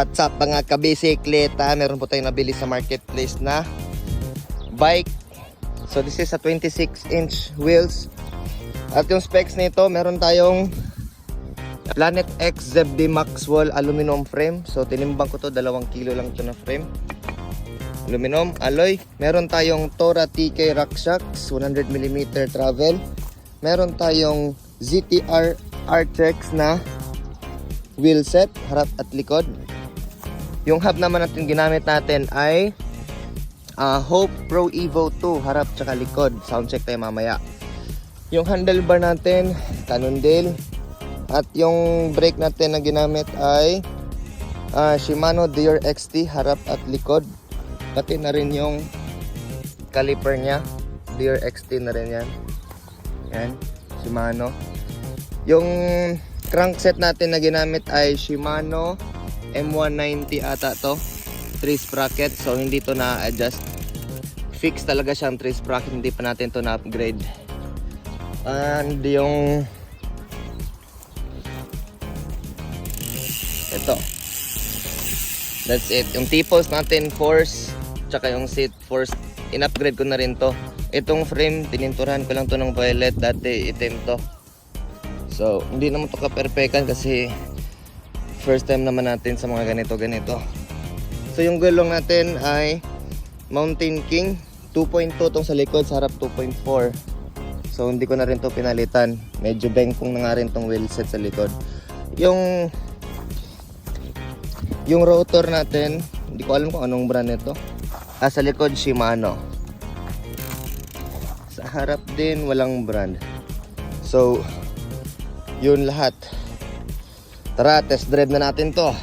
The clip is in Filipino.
What's up mga kabisikleta? Meron po tayong nabili sa marketplace na bike. So this is a 26-inch wheels. At yung specs nito, meron tayong Planet X ZebD Maxwell aluminum frame. So tinimbang ko to, 2 kilo lang to na frame. Aluminum alloy. Meron tayong Tora TK RockShox 100mm travel. Meron tayong ZTR Artex na wheel set, harap at likod. Yung hub naman natin ginamit natin ay Hope Pro Evo 2, harap tsaka likod. Sound check tayo mamaya. Yung handlebar natin, Cannondale. At yung brake natin na ginamit ay Shimano Deere XT, harap at likod. Pati na rin yung caliper nya, Deere XT na rin yan. Yan, Shimano. Yung crankset natin na ginamit ay Shimano M190 ata to, 3 sprocket. So hindi to na-adjust, fix talaga siyang 3 sprocket, hindi pa natin to na-upgrade. And yung ito, that's it. Yung T-post natin force, tsaka yung seat force, in-upgrade ko na rin to. Itong frame, tininturahan ko lang to ng violet, dati itim to. So, hindi naman ito ka-perfectan kasi first time naman natin sa mga ganito. So, yung gulong natin ay Mountain King 2.2 tong sa likod, sa harap 2.4. So, hindi ko na rin to pinalitan. Medyo bengkong na nga rin tong wheel set sa likod. Yung rotor natin, hindi ko alam kung anong brand nito. Sa likod, Shimano. Sa harap din, walang brand. So, yun lahat. Tara, test drive na natin to.